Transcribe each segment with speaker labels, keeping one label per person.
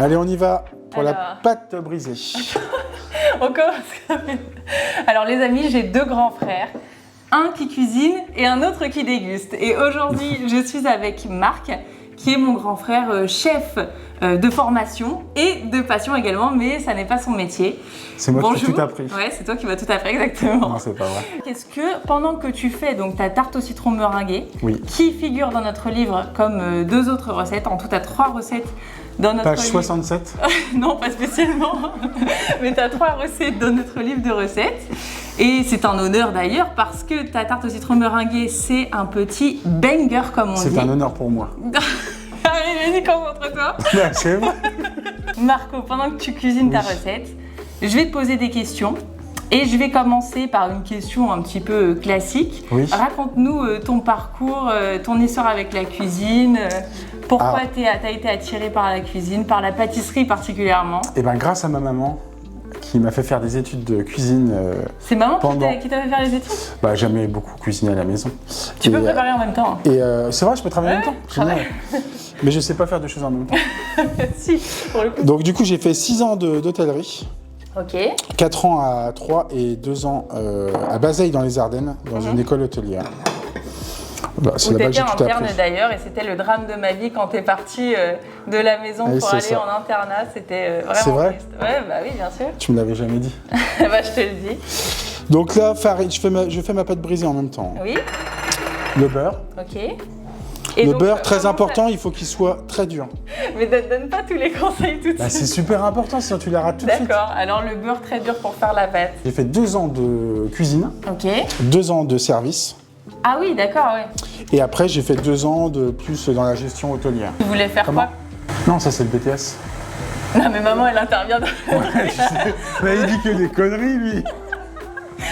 Speaker 1: Allez, on y va pour
Speaker 2: Alors...
Speaker 1: la pâte brisée.
Speaker 2: On commence. Alors les amis, j'ai 2 grands frères. Un qui cuisine et un autre qui déguste. Et aujourd'hui, je suis avec Marc, qui est mon grand frère chef de formation et de passion également, mais ça n'est pas son métier.
Speaker 1: C'est moi qui ai tout appris.
Speaker 2: Ouais, c'est toi qui vas tout appris, exactement.
Speaker 1: Non, c'est pas vrai.
Speaker 2: Qu'est-ce que, pendant que tu fais donc ta tarte au citron meringuée,
Speaker 1: oui.
Speaker 2: qui figure dans notre livre comme 2 autres recettes, en tout à 3 recettes dans notre
Speaker 1: Page
Speaker 2: livre.
Speaker 1: 67.
Speaker 2: Non, pas spécialement, mais tu as 3 recettes dans notre livre de recettes. Et c'est un honneur d'ailleurs parce que ta tarte au citron meringuée, c'est un petit banger comme on dit.
Speaker 1: C'est un honneur pour moi.
Speaker 2: Allez, vas-y, concentre-toi.
Speaker 1: C'est vrai.
Speaker 2: Marco, pendant que tu cuisines ta recette, je vais te poser des questions. Et je vais commencer par une question un petit peu classique.
Speaker 1: Oui.
Speaker 2: Raconte-nous ton parcours, ton histoire avec la cuisine. Pourquoi tu as été attiré par la cuisine, par la pâtisserie particulièrement?
Speaker 1: Eh bien, grâce à ma maman, qui m'a fait faire des études de cuisine.
Speaker 2: C'est maman qui t'a fait faire les études?
Speaker 1: Bah, j'aimais beaucoup cuisiner à la maison.
Speaker 2: Tu peux préparer en même temps.
Speaker 1: Et c'est vrai, je peux travailler en même temps. Génial. Mais je sais pas faire 2 choses en même temps.
Speaker 2: Si, pour le coup.
Speaker 1: Donc du coup, j'ai fait 6 ans d'hôtellerie.
Speaker 2: Ok.
Speaker 1: 4 ans à Troyes et 2 ans à Bazeilles dans les Ardennes, dans une école hôtelière. Voilà, c'est là-bas que j'ai tout appris.
Speaker 2: interne d'ailleurs, et c'était le drame de ma vie quand t'es parti de la maison pour aller en internat. C'était vraiment
Speaker 1: C'est vrai
Speaker 2: triste. Ouais, bah oui, bien sûr.
Speaker 1: Tu me l'avais jamais dit.
Speaker 2: Bah, je te le dis.
Speaker 1: Donc là, farine, je fais ma pâte brisée en même temps.
Speaker 2: Oui.
Speaker 1: Le beurre.
Speaker 2: Ok.
Speaker 1: Et le beurre, très important, il faut qu'il soit très dur.
Speaker 2: Mais donne pas tous les conseils tout de suite.
Speaker 1: C'est super important, sinon tu les rates tout de suite.
Speaker 2: D'accord, alors le beurre très dur pour faire la pâte.
Speaker 1: J'ai fait 2 ans de cuisine,
Speaker 2: ok.
Speaker 1: 2 ans de service.
Speaker 2: Ah oui, d'accord, ouais.
Speaker 1: Et après, j'ai fait 2 ans de plus dans la gestion hôtelière.
Speaker 2: Tu voulais faire quoi?
Speaker 1: Non, ça c'est le BTS.
Speaker 2: Non mais maman, elle intervient dans...
Speaker 1: Ouais, tu sais, mais il dit que des conneries, lui.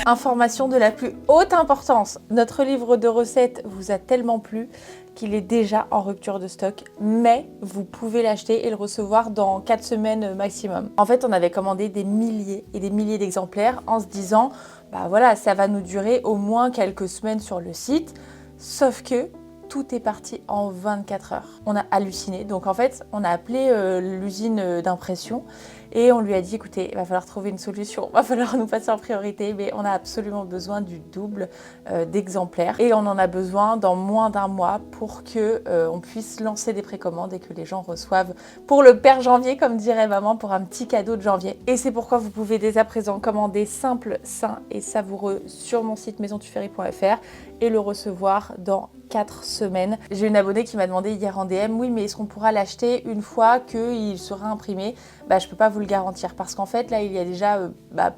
Speaker 3: Information de la plus haute importance. Notre livre de recettes vous a tellement plu qu'il est déjà en rupture de stock, mais vous pouvez l'acheter et le recevoir dans 4 semaines maximum. En fait, on avait commandé des milliers et des milliers d'exemplaires en se disant, bah voilà, ça va nous durer au moins quelques semaines sur le site, sauf que tout est parti en 24 heures. On a halluciné, donc en fait, on a appelé l'usine d'impression et on lui a dit, écoutez, il va falloir trouver une solution, il va falloir nous passer en priorité, mais on a absolument besoin du double d'exemplaires et on en a besoin dans moins d'1 mois pour que on puisse lancer des précommandes et que les gens reçoivent pour le Père Janvier, comme dirait maman, pour un petit cadeau de janvier. Et c'est pourquoi vous pouvez dès à présent commander simple, sain et savoureux sur mon site maisontuferry.fr et le recevoir dans 4 semaines. J'ai une abonnée qui m'a demandé hier en DM, oui mais est-ce qu'on pourra l'acheter une fois qu'il sera imprimé? Bah je peux pas vous le garantir parce qu'en fait là il y a déjà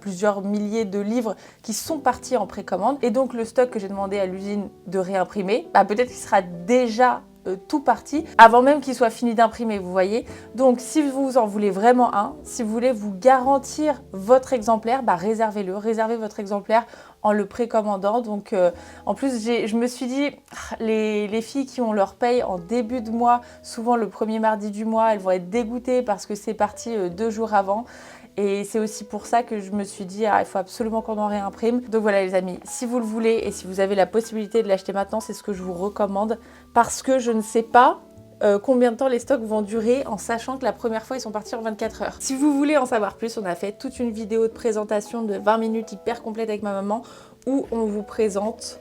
Speaker 3: plusieurs milliers de livres qui sont partis en précommande et donc le stock que j'ai demandé à l'usine de réimprimer, peut-être qu'il sera déjà tout parti avant même qu'il soit fini d'imprimer, vous voyez. Donc si vous en voulez vraiment un, si vous voulez vous garantir votre exemplaire, réservez-le, réservez votre exemplaire en le précommandant. Donc en plus je me suis dit, les filles qui ont leur paye en début de mois, souvent le premier mardi du mois, elles vont être dégoûtées parce que c'est parti 2 jours avant. Et c'est aussi pour ça que je me suis dit, il faut absolument qu'on en réimprime. Donc voilà les amis, si vous le voulez et si vous avez la possibilité de l'acheter maintenant, c'est ce que je vous recommande. Parce que je ne sais pas combien de temps les stocks vont durer en sachant que la première fois ils sont partis en 24 heures. Si vous voulez en savoir plus, on a fait toute une vidéo de présentation de 20 minutes hyper complète avec ma maman où on vous présente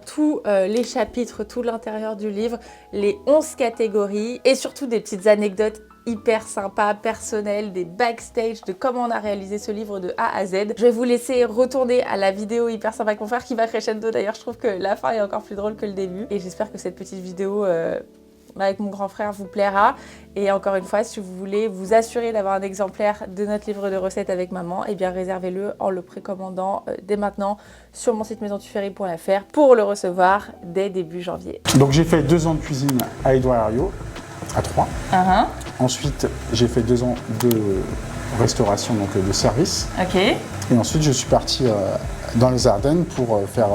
Speaker 3: tous les chapitres, tout l'intérieur du livre, les 11 catégories et surtout des petites anecdotes hyper sympa, personnel, des backstage de comment on a réalisé ce livre de A à Z. Je vais vous laisser retourner à la vidéo hyper sympa avec mon frère qui va crescendo. D'ailleurs, je trouve que la fin est encore plus drôle que le début. Et j'espère que cette petite vidéo avec mon grand frère vous plaira. Et encore une fois, si vous voulez vous assurer d'avoir un exemplaire de notre livre de recettes avec maman, réservez-le en le précommandant dès maintenant sur mon site maisontuferry.fr pour le recevoir dès début janvier.
Speaker 1: Donc j'ai fait 2 ans de cuisine à Édouard Herriot, à Troyes. Ensuite, j'ai fait 2 ans de restauration, donc de service.
Speaker 2: Ok.
Speaker 1: Et ensuite, je suis parti dans les Ardennes pour faire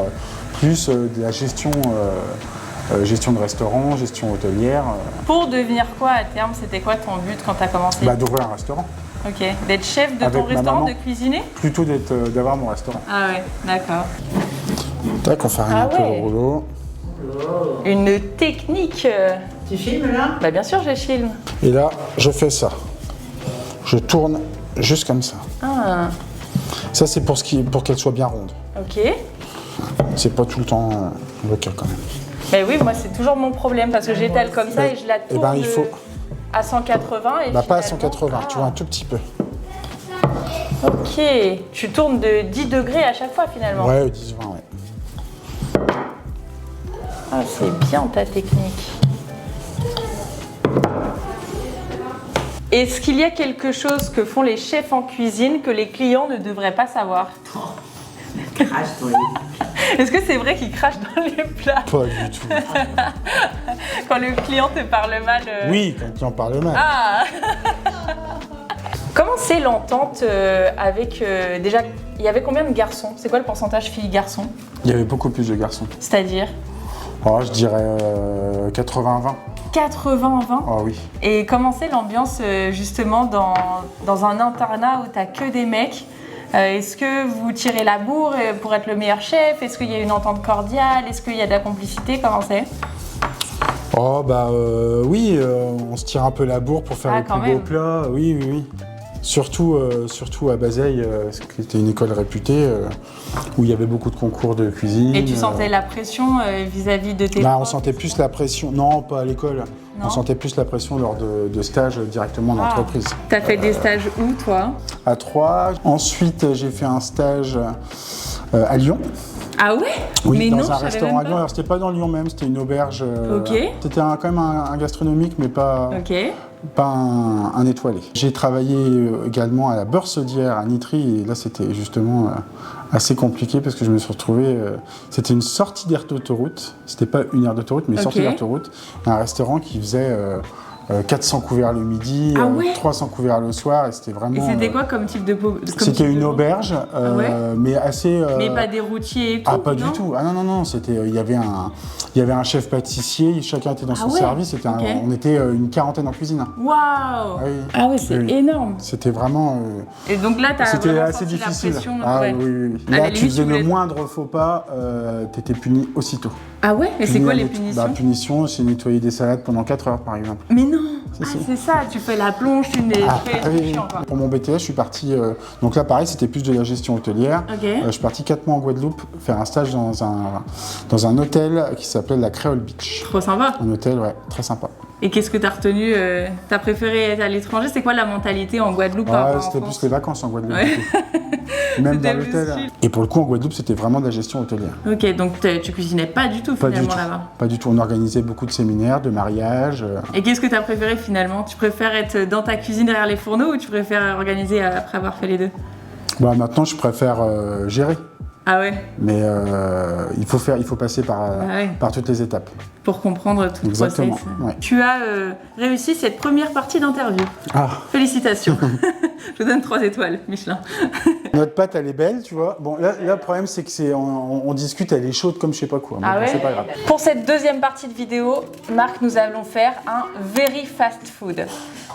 Speaker 1: plus de la gestion de restaurant, gestion hôtelière.
Speaker 2: Pour devenir quoi à terme? C'était quoi ton but quand tu as commencé?
Speaker 1: D'ouvrir un restaurant.
Speaker 2: Ok. D'être chef de ton restaurant, de cuisiner?
Speaker 1: Plutôt d'avoir mon restaurant.
Speaker 2: Ah ouais, d'accord.
Speaker 1: Tac, on farine un peu le rouleau.
Speaker 2: Une technique.
Speaker 4: Tu filmes là?
Speaker 2: Bien sûr, je filme.
Speaker 1: Et là, je fais ça. Je tourne juste comme ça.
Speaker 2: Ah,
Speaker 1: Ça, c'est pour qu'elle soit bien ronde.
Speaker 2: ok.
Speaker 1: C'est pas tout le temps le cas quand même.
Speaker 2: Ben oui, moi c'est toujours mon problème parce que j'étale comme ça et je la tourne
Speaker 1: il faut...
Speaker 2: à 180 et
Speaker 1: Bah, pas à
Speaker 2: finalement-
Speaker 1: 180, tu vois, un tout petit peu.
Speaker 2: Ok, tu tournes de 10 degrés à chaque fois finalement.
Speaker 1: Ouais, 10-20, ouais.
Speaker 2: Ah, c'est bien ta technique. Est-ce qu'il y a quelque chose que font les chefs en cuisine que les clients ne devraient pas savoir?
Speaker 4: Crache dans les...
Speaker 2: Est-ce que c'est vrai qu'ils crachent dans les plats
Speaker 1: Pas du tout.
Speaker 2: quand le client te parle mal?
Speaker 1: Oui, quand tu en parles mal.
Speaker 2: Ah Comment c'est l'entente avec... déjà, il y avait combien de garçons? C'est quoi le pourcentage filles-garçons?
Speaker 1: Il y avait beaucoup plus de garçons.
Speaker 2: C'est-à-dire
Speaker 1: Oh, je dirais 80-20.
Speaker 2: 80-20?
Speaker 1: Ah oui.
Speaker 2: Et comment c'est l'ambiance justement dans un internat où t'as que des mecs? Est-ce que vous tirez la bourre pour être le meilleur chef? Est-ce qu'il y a une entente cordiale? Est-ce qu'il y a de la complicité? Comment c'est?
Speaker 1: Oh bah oui, on se tire un peu la bourre pour faire
Speaker 2: Ah,
Speaker 1: les
Speaker 2: quand
Speaker 1: plus beaux
Speaker 2: même.
Speaker 1: plats. Oui, oui, oui. Surtout à Bazeilles, qui était une école réputée, où il y avait beaucoup de concours de cuisine.
Speaker 2: Et tu sentais la pression vis-à-vis de tes
Speaker 1: Là, on
Speaker 2: profs?
Speaker 1: sentait plus la pression. Non, pas à l'école.
Speaker 2: Non.
Speaker 1: On sentait plus la pression lors de stages directement en
Speaker 2: Ah.
Speaker 1: entreprise.
Speaker 2: T'as fait des stages où, toi?
Speaker 1: À Troyes. Ensuite, j'ai fait un stage à Lyon.
Speaker 2: Ah ouais?
Speaker 1: Oui,
Speaker 2: Mais
Speaker 1: dans
Speaker 2: non,
Speaker 1: un
Speaker 2: je savais
Speaker 1: restaurant
Speaker 2: même
Speaker 1: à Lyon.
Speaker 2: pas.
Speaker 1: Alors, c'était pas dans Lyon même, c'était une auberge.
Speaker 2: Ok.
Speaker 1: C'était quand même un gastronomique, mais pas un étoilé. J'ai travaillé également à la Beurre-Sodière à Nitry, et là, c'était justement assez compliqué parce que je me suis retrouvé. C'était une sortie d'aire d'autoroute. C'était pas une aire d'autoroute, mais une sortie d'aire d'autoroute. Un restaurant qui faisait 400 couverts le midi,
Speaker 2: Ah ouais
Speaker 1: 300 couverts le soir, et c'était vraiment.
Speaker 2: Et c'était quoi comme type de
Speaker 1: C'était une auberge,
Speaker 2: ouais
Speaker 1: mais assez.
Speaker 2: Mais pas des routiers et tout?
Speaker 1: Ah, pas
Speaker 2: non?
Speaker 1: du tout. Ah non, non, non. C'était, il y avait un chef pâtissier, chacun était dans son
Speaker 2: ouais
Speaker 1: service. C'était
Speaker 2: Ok.
Speaker 1: on était une quarantaine en cuisine.
Speaker 2: Waouh!
Speaker 1: Oui.
Speaker 2: Ah ouais, c'est
Speaker 1: Oui.
Speaker 2: énorme.
Speaker 1: C'était vraiment.
Speaker 2: Et donc là, t'as
Speaker 1: C'était
Speaker 2: vraiment
Speaker 1: assez
Speaker 2: senti
Speaker 1: difficile.
Speaker 2: la pression.
Speaker 1: Ah
Speaker 2: ouais.
Speaker 1: oui, oui, oui.
Speaker 2: À la
Speaker 1: Là,
Speaker 2: limite,
Speaker 1: tu faisais
Speaker 2: tu
Speaker 1: le
Speaker 2: voulais-
Speaker 1: moindre faux pas, t'étais puni aussitôt.
Speaker 2: Ah ouais? Mais c'est
Speaker 1: Puni
Speaker 2: quoi
Speaker 1: à
Speaker 2: les
Speaker 1: net-
Speaker 2: punitions?
Speaker 1: Bah, punition, c'est nettoyer des salades pendant 4 heures, par exemple.
Speaker 2: Mais non!
Speaker 1: Si,
Speaker 2: Ah,
Speaker 1: si.
Speaker 2: c'est ça, tu fais la plonge, tu fais
Speaker 1: oui,
Speaker 2: du
Speaker 1: oui.
Speaker 2: chiant, quoi.
Speaker 1: Pour mon BTS, je suis parti. Donc là, pareil, c'était plus de la gestion hôtelière.
Speaker 2: Ok.
Speaker 1: Je suis parti 4 mois en Guadeloupe faire un stage dans un hôtel qui s'appelait la Creole Beach.
Speaker 2: Trop sympa.
Speaker 1: Un hôtel, ouais, très sympa.
Speaker 2: Et qu'est-ce que t'as retenu? T'as préféré être à l'étranger? C'est quoi la mentalité en Guadeloupe par
Speaker 1: Ouais,
Speaker 2: rapport en
Speaker 1: c'était
Speaker 2: France?
Speaker 1: plus les vacances en Guadeloupe.
Speaker 2: Ouais.
Speaker 1: du coup. Même dans
Speaker 2: C'était plus
Speaker 1: l'hôtel.
Speaker 2: chill.
Speaker 1: Et pour le coup, en Guadeloupe, c'était vraiment de la gestion hôtelière.
Speaker 2: Ok, donc tu cuisinais pas du tout
Speaker 1: Pas du
Speaker 2: finalement
Speaker 1: tout.
Speaker 2: là-bas.
Speaker 1: Pas du tout. On organisait beaucoup de séminaires, de mariages.
Speaker 2: Et qu'est-ce que t'as préféré finalement? Tu préfères être dans ta cuisine derrière les fourneaux ou tu préfères organiser après avoir fait les deux?
Speaker 1: Bah, maintenant, je préfère gérer.
Speaker 2: Ah ouais,
Speaker 1: Mais il faut passer
Speaker 2: ouais.
Speaker 1: par toutes les étapes.
Speaker 2: Pour comprendre tout le
Speaker 1: Exactement,
Speaker 2: process.
Speaker 1: ouais.
Speaker 2: Tu as réussi cette première partie d'interview.
Speaker 1: Ah,
Speaker 2: Félicitations. Je vous donne 3 étoiles, Michelin.
Speaker 1: notre pâte, elle est belle, tu vois. Bon, là, le problème, c'est que on discute, elle est chaude comme je sais pas quoi. Mais bon, c'est pas grave.
Speaker 2: Pour cette deuxième partie de vidéo, Marc, nous allons faire un very fast food.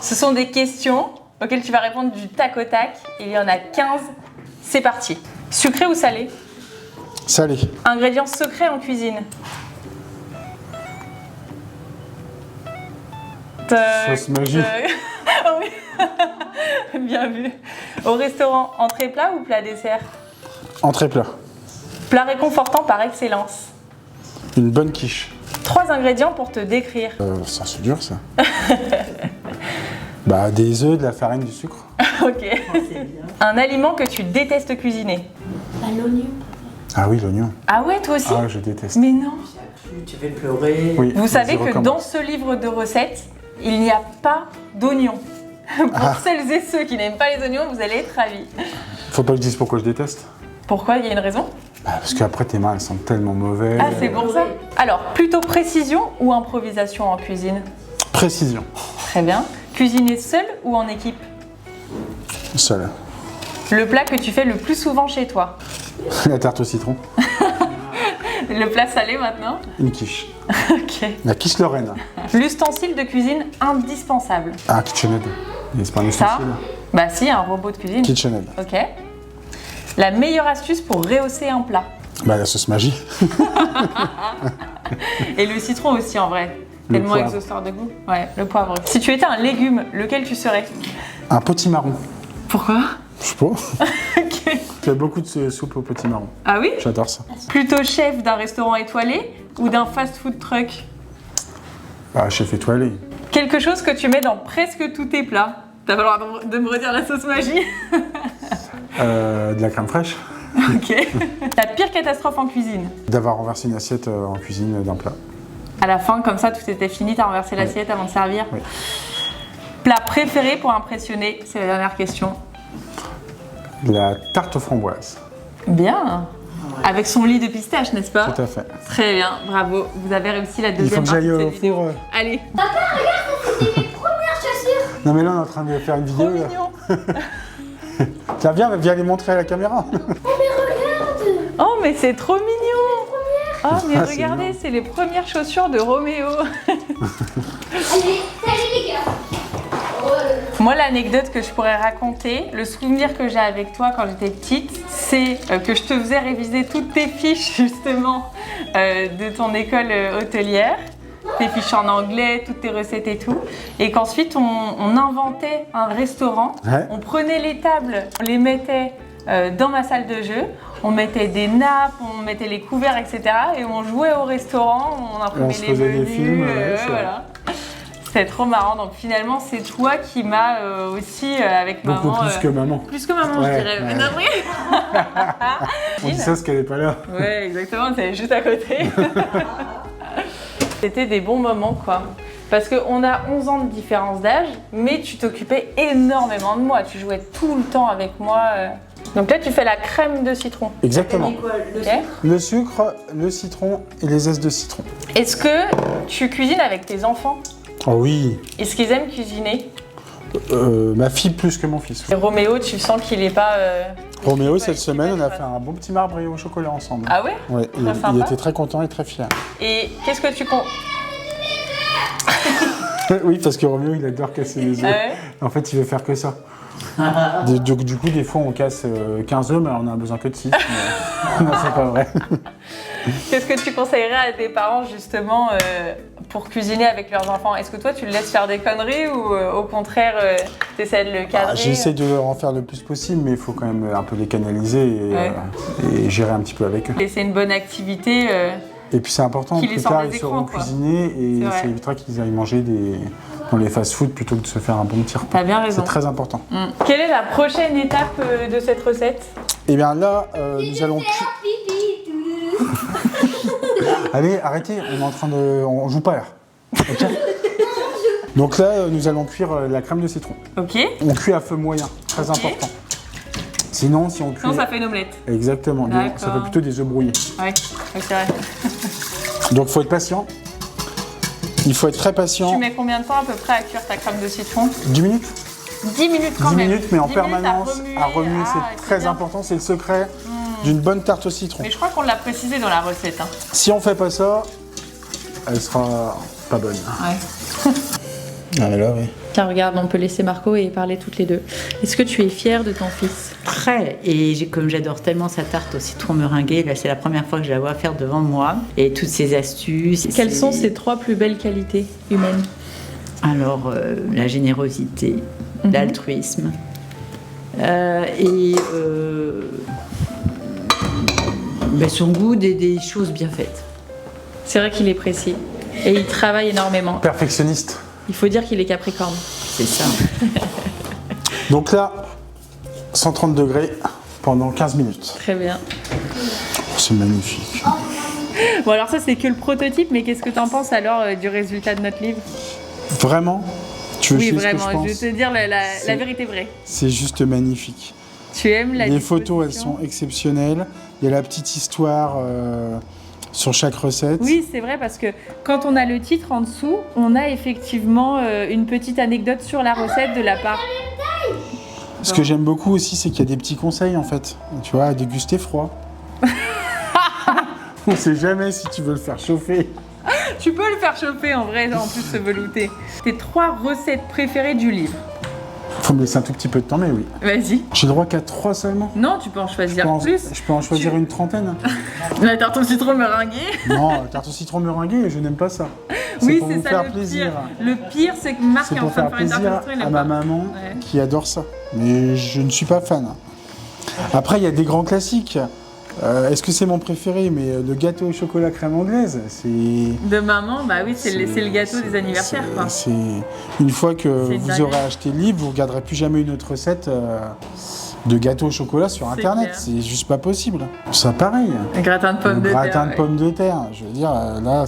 Speaker 2: Ce sont des questions auxquelles tu vas répondre du tac au tac. Il y en a 15. C'est parti. Sucré ou salé?
Speaker 1: Salé.
Speaker 2: Ingrédients secrets en cuisine?
Speaker 1: Sauce magie.
Speaker 2: Oh oui. Bien vu. Au restaurant, entrée plat ou plat dessert?
Speaker 1: Entrée plat.
Speaker 2: Plat réconfortant par excellence.
Speaker 1: Une bonne quiche.
Speaker 2: 3 ingrédients pour te décrire.
Speaker 1: Ça, c'est dur, ça. Bah, des œufs, de la farine, du sucre.
Speaker 2: Ok.
Speaker 4: C'est bien.
Speaker 2: Un aliment que tu détestes cuisiner?
Speaker 4: l'oignon.
Speaker 1: Ah oui, l'oignon.
Speaker 2: Ah ouais, toi aussi?
Speaker 1: Ah, je déteste.
Speaker 2: Mais non.
Speaker 4: Tu fais pleurer.
Speaker 1: Oui,
Speaker 2: Vous savez
Speaker 1: vas-y,
Speaker 2: que
Speaker 1: recommence.
Speaker 2: dans ce livre de recettes, il n'y a pas d'oignons. Pour celles et ceux qui n'aiment pas les oignons, vous allez être ravis.
Speaker 1: Faut pas que je dise pourquoi je déteste.
Speaker 2: Pourquoi? Il y a une raison?
Speaker 1: Bah, parce qu'après, tes mains, elles sentent tellement mauvais.
Speaker 2: Ah, c'est pour ça. Alors, plutôt précision ou improvisation en cuisine?
Speaker 1: Précision.
Speaker 2: Très bien. Cuisiner seul ou en équipe?
Speaker 1: Seul.
Speaker 2: Le plat que tu fais le plus souvent chez toi?
Speaker 1: La tarte au citron.
Speaker 2: Le plat salé maintenant?
Speaker 1: Une quiche.
Speaker 2: Ok.
Speaker 1: La quiche Lorraine.
Speaker 2: L'ustensile de cuisine indispensable?
Speaker 1: Ah, KitchenAid. Et c'est pas un
Speaker 2: Ça?
Speaker 1: ustensile.
Speaker 2: Bah si, un robot de cuisine.
Speaker 1: KitchenAid.
Speaker 2: Ok. La meilleure astuce pour rehausser un plat?
Speaker 1: Bah, la sauce magie.
Speaker 2: Et le citron aussi en vrai.
Speaker 1: Le
Speaker 2: Tellement
Speaker 1: poivre.
Speaker 2: exhausteur de goût. Ouais, le poivre. Si tu étais un légume, lequel tu serais?
Speaker 1: Un potimarron.
Speaker 2: Pourquoi?
Speaker 1: Je sais pas.
Speaker 2: Ok.
Speaker 1: Il y a beaucoup de soupe au potimarron.
Speaker 2: Ah oui?
Speaker 1: J'adore ça.
Speaker 2: Plutôt chef d'un restaurant étoilé ou d'un fast-food truck?
Speaker 1: Ah, chef étoilé.
Speaker 2: Quelque chose que tu mets dans presque tous tes plats. T'as pas le droit de me redire la sauce magie?
Speaker 1: De la crème fraîche.
Speaker 2: Ok. Ta pire catastrophe en cuisine?
Speaker 1: D'avoir renversé une assiette en cuisine d'un plat.
Speaker 2: À la fin, comme ça, tout était fini, t'as renversé l'assiette avant de servir?
Speaker 1: Oui.
Speaker 2: Plat préféré pour impressionner? C'est la dernière question.
Speaker 1: La tarte aux framboises.
Speaker 2: Bien. Avec son lit de pistache, n'est-ce pas?
Speaker 1: Tout à fait.
Speaker 2: Très bien, bravo. Vous avez réussi la
Speaker 1: Il faut
Speaker 2: deuxième
Speaker 1: que
Speaker 2: partie
Speaker 1: j'aille
Speaker 2: de
Speaker 1: au
Speaker 2: cette vidéo.
Speaker 1: four.
Speaker 2: Allez.
Speaker 5: Papa, regarde, c'était mes premières chaussures.
Speaker 1: Non mais là on est en train de faire une
Speaker 2: Trop
Speaker 1: vidéo.
Speaker 2: mignon.
Speaker 1: Tiens, viens les montrer à la caméra.
Speaker 5: Oh, mais regarde.
Speaker 2: Oh, mais c'est trop mignon. Oh, mais
Speaker 1: Ah, c'est
Speaker 2: regardez,
Speaker 1: mignon.
Speaker 2: c'est les premières chaussures de Roméo.
Speaker 5: Allez, salut les gars. Oh,
Speaker 2: Moi, l'anecdote que je pourrais raconter, le souvenir que j'ai avec toi quand j'étais petite, c'est que je te faisais réviser toutes tes fiches, justement, de ton école hôtelière. Tes fiches en anglais, toutes tes recettes et tout. Et qu'ensuite, on inventait un restaurant.
Speaker 1: Ouais.
Speaker 2: On prenait les tables, on les mettait dans ma salle de jeu. On mettait des nappes, on mettait les couverts, etc. Et on jouait au restaurant, on imprimait
Speaker 1: On se
Speaker 2: les
Speaker 1: faisait des
Speaker 2: menus.
Speaker 1: films, ouais, c'est
Speaker 2: voilà. C'était trop marrant. Donc finalement, c'est toi qui m'as aussi, avec
Speaker 1: Beaucoup
Speaker 2: maman...
Speaker 1: plus que maman.
Speaker 2: Plus que maman,
Speaker 1: Ouais,
Speaker 2: je dirais.
Speaker 1: ouais.
Speaker 2: Non, oui.
Speaker 1: On dit ça parce qu'elle est pas là.
Speaker 2: Ouais, exactement, c'est juste à côté. C'était des bons moments, quoi. Parce qu'on a 11 ans de différence d'âge, mais tu t'occupais énormément de moi. Tu jouais tout le temps avec moi. Donc là, tu fais la crème de citron.
Speaker 1: Exactement.
Speaker 4: Quoi, le
Speaker 2: Ok.
Speaker 1: Le sucre, le citron et les zestes de citron.
Speaker 2: Est-ce que tu cuisines avec tes enfants?
Speaker 1: Oh oui.
Speaker 2: Est-ce qu'ils aiment cuisiner?
Speaker 1: Ma fille plus que mon fils.
Speaker 2: Et Roméo, tu sens qu'il est pas...
Speaker 1: Roméo,
Speaker 2: il est
Speaker 1: cette
Speaker 2: pas
Speaker 1: semaine, on a
Speaker 2: fan.
Speaker 1: fait un bon petit marbré au chocolat ensemble.
Speaker 2: Ah ouais?
Speaker 1: Ouais,
Speaker 2: Très
Speaker 1: il
Speaker 2: sympa.
Speaker 1: était très content et très fier.
Speaker 2: Et qu'est-ce que tu...
Speaker 1: Oui, parce que Roméo, il adore casser les œufs.
Speaker 2: Ah ouais?
Speaker 1: En fait, il veut faire que ça. Du coup, des fois, on casse 15 œufs, mais on a besoin que de 6. Mais... non, c'est pas vrai.
Speaker 2: Qu'est-ce que tu conseillerais à tes parents, justement, pour cuisiner avec leurs enfants? Est-ce que toi, tu le laisses faire des conneries ou au contraire, tu essaies de le cadrer?
Speaker 1: J'essaie de leur en faire le plus possible, mais il faut quand même un peu les canaliser et gérer un petit peu avec eux.
Speaker 2: Et c'est une bonne activité.
Speaker 1: Et puis c'est important,
Speaker 2: Qu'il les
Speaker 1: plus
Speaker 2: sort
Speaker 1: tard,
Speaker 2: des
Speaker 1: ils
Speaker 2: écrans,
Speaker 1: sauront
Speaker 2: quoi.
Speaker 1: cuisiner et
Speaker 2: C'est vrai.
Speaker 1: ça évitera qu'ils aillent manger dans les fast-food plutôt que de se faire un bon petit repas.
Speaker 2: T'as bien raison.
Speaker 1: C'est très important.
Speaker 2: Quelle est la prochaine étape de cette recette?
Speaker 1: Et bien là, nous allons...
Speaker 5: pipi, tout.
Speaker 1: Allez, arrêtez, on est en train de... On joue pas là. Ok. Donc là, nous allons cuire la crème de citron.
Speaker 2: Ok.
Speaker 1: On cuit à feu moyen, très
Speaker 2: Ok.
Speaker 1: important. Sinon, si on cuit...
Speaker 2: Sinon, ça fait une omelette.
Speaker 1: Exactement,
Speaker 2: D'accord.
Speaker 1: ça fait plutôt des œufs brouillés.
Speaker 2: Ouais, c'est vrai.
Speaker 1: Donc il faut être patient. Il faut être très patient.
Speaker 2: Tu mets combien de temps à peu près à cuire ta crème de citron?
Speaker 1: 10 minutes
Speaker 2: 10 minutes quand
Speaker 1: 10
Speaker 2: même.
Speaker 1: minutes, mais en
Speaker 2: 10 minutes
Speaker 1: permanence, à remuer,
Speaker 2: Ah,
Speaker 1: c'est très
Speaker 2: bien.
Speaker 1: important, c'est le secret d'une bonne tarte au citron.
Speaker 2: Mais je crois qu'on l'a précisé dans la recette. Hein.
Speaker 1: Si on fait pas ça, elle sera pas bonne.
Speaker 2: Ouais.
Speaker 1: Ah là, oui.
Speaker 2: Tiens, regarde, on peut laisser Marco et parler toutes les deux. Est-ce que tu es fière de ton fils?
Speaker 4: Très. Et comme j'adore tellement sa tarte au citron meringué, là c'est la première fois que je la vois faire devant moi. Et toutes ses astuces.
Speaker 2: Quelles sont ses 3 plus belles qualités humaines?
Speaker 4: Alors, la générosité, l'altruisme et son goût des choses bien faites.
Speaker 2: C'est vrai qu'il est précis. Et il travaille énormément.
Speaker 1: Perfectionniste.
Speaker 2: Il faut dire qu'il est capricorne.
Speaker 4: C'est ça.
Speaker 1: Donc là, 130 degrés pendant 15 minutes.
Speaker 2: Très bien.
Speaker 1: C'est magnifique.
Speaker 2: Bon, alors ça, c'est que le prototype, mais qu'est-ce que t'en penses alors du résultat de notre livre?
Speaker 1: Vraiment? Tu veux
Speaker 2: Oui,
Speaker 1: chier ce que
Speaker 2: vraiment,
Speaker 1: je pense?
Speaker 2: je vais te dire la
Speaker 1: C'est-
Speaker 2: vérité vraie.
Speaker 1: C'est juste magnifique.
Speaker 2: Tu aimes la
Speaker 1: Les photos, elles
Speaker 2: disposition?
Speaker 1: sont exceptionnelles. Il y a la petite histoire sur chaque recette.
Speaker 2: Oui, c'est vrai, parce que quand on a le titre en dessous, on a effectivement une petite anecdote sur la recette de la part.
Speaker 1: Ce que j'aime beaucoup aussi, c'est qu'il y a des petits conseils en fait. Tu vois, à déguster froid. On sait jamais si tu veux le faire chauffer.
Speaker 2: Tu peux le faire chauffer en vrai, en plus se velouter. Tes 3 recettes préférées du livre.
Speaker 1: Faut me laisser un tout petit peu de temps, mais oui.
Speaker 2: Vas-y.
Speaker 1: J'ai le droit qu'à 3 seulement.
Speaker 2: Non, tu peux en choisir plus.
Speaker 1: Je peux en choisir une trentaine.
Speaker 2: La tarte au citron meringuée.
Speaker 1: Non, tarte au citron meringuée, je n'aime pas ça.
Speaker 2: Oui,
Speaker 1: pour
Speaker 2: c'est
Speaker 1: vous
Speaker 2: ça
Speaker 1: faire
Speaker 2: le
Speaker 1: plaisir.
Speaker 2: pire. Le pire, c'est que Marc
Speaker 1: C'est
Speaker 2: est en
Speaker 1: pour
Speaker 2: train de
Speaker 1: faire
Speaker 2: faire une tarte
Speaker 1: plaisir
Speaker 2: au citron, il
Speaker 1: à
Speaker 2: aime
Speaker 1: ma
Speaker 2: pas.
Speaker 1: maman
Speaker 2: Ouais.
Speaker 1: qui adore ça. Mais je ne suis pas fan. Après, il y a des grands classiques. Est-ce que c'est mon préféré? Mais le gâteau au chocolat crème anglaise, c'est...
Speaker 2: De maman, bah oui, c'est le gâteau des anniversaires, quoi.
Speaker 1: C'est une fois que
Speaker 2: C'est une
Speaker 1: vous
Speaker 2: dinguerie.
Speaker 1: aurez acheté le livre, vous ne regarderez plus jamais une autre recette de gâteau au chocolat sur
Speaker 2: C'est
Speaker 1: Internet.
Speaker 2: clair.
Speaker 1: C'est juste pas possible. Ça, pareil.
Speaker 2: Un gratin de pommes de terre.
Speaker 1: Gratin de
Speaker 2: ouais.
Speaker 1: pommes de terre. Je veux dire, là,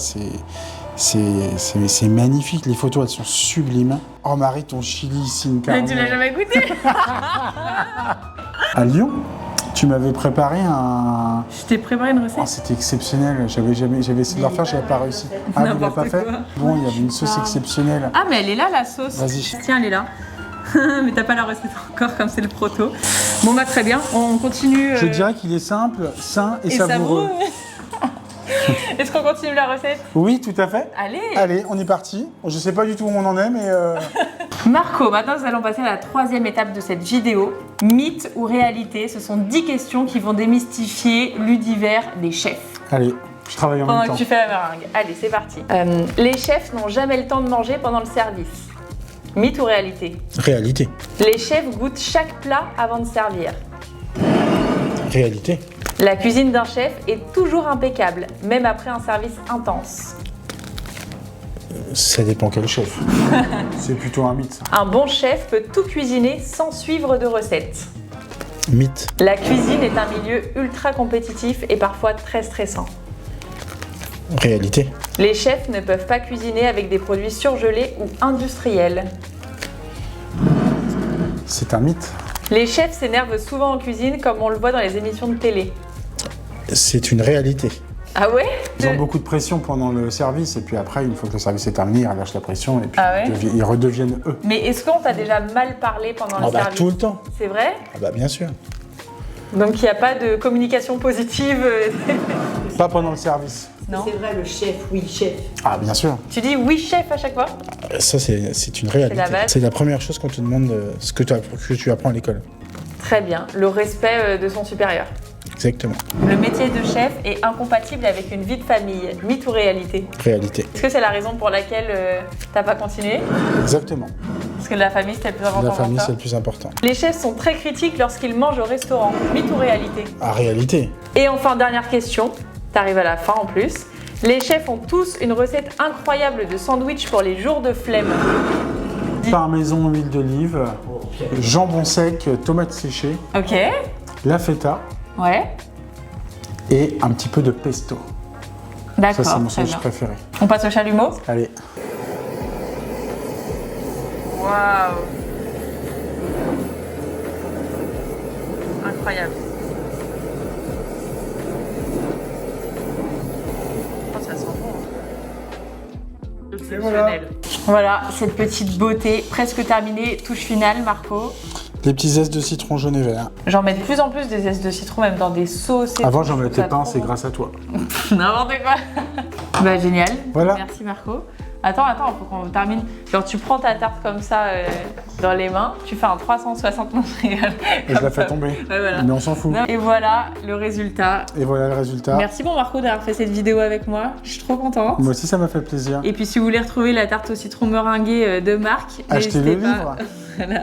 Speaker 1: c'est magnifique. Les photos, elles sont sublimes. Oh, Marie, ton chili sin
Speaker 2: Mais
Speaker 1: carne.
Speaker 2: tu l'as jamais goûté?
Speaker 1: À Lyon, tu m'avais préparé un...
Speaker 2: Je t'ai préparé une recette.
Speaker 1: Oh, c'était exceptionnel. J'avais essayé de le refaire, j'avais pas réussi. Ah, vous l'avez pas
Speaker 2: N'importe
Speaker 1: fait?
Speaker 2: quoi.
Speaker 1: Bon, il y avait une sauce exceptionnelle.
Speaker 2: Ah, mais elle est là, la sauce.
Speaker 1: Vas-y.
Speaker 2: Tiens, elle est là. Mais t'as pas la recette encore, comme c'est le proto. Bon, bah très bien, on continue.
Speaker 1: Je dirais qu'il est simple, sain et savoureux.
Speaker 2: Est-ce qu'on continue la recette?
Speaker 1: Oui, tout à fait.
Speaker 2: Allez.
Speaker 1: Allez, on est parti. Je sais pas du tout où on en est, mais...
Speaker 2: Marco, maintenant nous allons passer à la troisième étape de cette vidéo. Mythe ou réalité? Ce sont 10 questions qui vont démystifier l'univers des chefs.
Speaker 1: Allez, je travaille en
Speaker 2: Pendant
Speaker 1: même
Speaker 2: que
Speaker 1: temps.
Speaker 2: tu fais la meringue. Allez, c'est parti. Les chefs n'ont jamais le temps de manger pendant le service. Mythe ou réalité?
Speaker 1: Réalité.
Speaker 2: Les chefs goûtent chaque plat avant de servir.
Speaker 1: Réalité.
Speaker 2: La cuisine d'un chef est toujours impeccable, même après un service intense.
Speaker 1: Ça dépend quel chef. C'est plutôt un mythe.
Speaker 2: Un bon chef peut tout cuisiner sans suivre de recettes.
Speaker 1: Mythe.
Speaker 2: La cuisine est un milieu ultra compétitif et parfois très stressant.
Speaker 1: Réalité.
Speaker 2: Les chefs ne peuvent pas cuisiner avec des produits surgelés ou industriels.
Speaker 1: C'est un mythe.
Speaker 2: Les chefs s'énervent souvent en cuisine comme on le voit dans les émissions de télé.
Speaker 1: C'est une réalité.
Speaker 2: Ah ouais?
Speaker 1: Ils ont beaucoup de pression pendant le service et puis après, une fois que le service est terminé, ils relâchent la pression et puis
Speaker 2: Ah ouais
Speaker 1: ils redeviennent eux.
Speaker 2: Mais est-ce qu'on t'a déjà mal parlé pendant le
Speaker 1: Ah bah
Speaker 2: service?
Speaker 1: tout le temps.
Speaker 2: C'est vrai?
Speaker 1: Ah bah bien sûr.
Speaker 2: Donc il n'y a pas de communication positive?
Speaker 1: Pas pendant le service.
Speaker 2: Non.
Speaker 4: C'est vrai, le chef, oui, chef.
Speaker 1: Ah bien sûr.
Speaker 2: Tu dis oui chef à chaque fois?
Speaker 1: Ça c'est une réalité.
Speaker 2: la base.
Speaker 1: C'est la première chose qu'on te demande, ce que tu apprends à l'école.
Speaker 2: Très bien. Le respect de son supérieur.
Speaker 1: Exactement.
Speaker 2: Le métier de chef est incompatible avec une vie de famille. Mythe ou réalité?
Speaker 1: Réalité.
Speaker 2: Est-ce que c'est la raison pour laquelle t'as pas continué?
Speaker 1: Exactement.
Speaker 2: Parce que la famille c'était le plus important
Speaker 1: La
Speaker 2: pour
Speaker 1: famille
Speaker 2: toi.
Speaker 1: c'est le plus important.
Speaker 2: Les chefs sont très critiques lorsqu'ils mangent au restaurant. Mythe ou réalité?
Speaker 1: Ah réalité.
Speaker 2: Et enfin, dernière question. T'arrives à la fin en plus. Les chefs ont tous une recette incroyable de sandwich pour les jours de flemme.
Speaker 1: Parmesan, huile d'olive, jambon sec, tomates séchées,
Speaker 2: Ok.
Speaker 1: la feta
Speaker 2: Ouais.
Speaker 1: et un petit peu de pesto. Ça
Speaker 2: D'accord.
Speaker 1: c'est mon
Speaker 2: très
Speaker 1: sandwich
Speaker 2: bien.
Speaker 1: préféré.
Speaker 2: On passe au chalumeau.
Speaker 1: Allez.
Speaker 2: Waouh. Incroyable. Oh, ça sent bon. Exceptionnel. Voilà, cette petite beauté presque terminée. Touche finale, Marco.
Speaker 1: Les petits zestes de citron jaune et vert.
Speaker 2: J'en mets de plus en plus des zestes de citron, même dans des sauces. Et
Speaker 1: Avant
Speaker 2: tout.
Speaker 1: j'en
Speaker 2: Je
Speaker 1: mettais
Speaker 2: trouve
Speaker 1: pas,
Speaker 2: ça
Speaker 1: c'est
Speaker 2: trop
Speaker 1: grâce à toi.
Speaker 2: bon. N'importe quoi. Bah génial.
Speaker 1: Voilà.
Speaker 2: Merci Marco. Attends, faut qu'on termine. Genre tu prends ta tarte comme ça dans les mains, tu fais un 360 non, je rigole.
Speaker 1: Et je la fais tomber.
Speaker 2: Ouais, voilà.
Speaker 1: Mais on s'en fout.
Speaker 2: Et voilà le résultat.
Speaker 1: Et voilà le résultat.
Speaker 2: Merci bon Marco d'avoir fait cette vidéo avec moi. Je suis trop contente.
Speaker 1: Moi aussi ça m'a fait plaisir.
Speaker 2: Et puis si vous voulez retrouver la tarte au citron meringuée de Marc,
Speaker 1: Achetez le
Speaker 2: n'hésitez pas.
Speaker 1: livre.
Speaker 2: Voilà.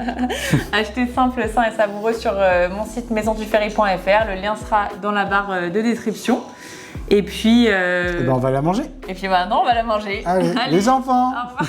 Speaker 2: Achetez simple, sain et savoureux sur mon site maisonduferry.fr. Le lien sera dans la barre de description. Et puis,
Speaker 1: Et ben on va la manger.
Speaker 2: et puis maintenant, on va la manger.
Speaker 1: Allez, les enfants.
Speaker 2: Au revoir.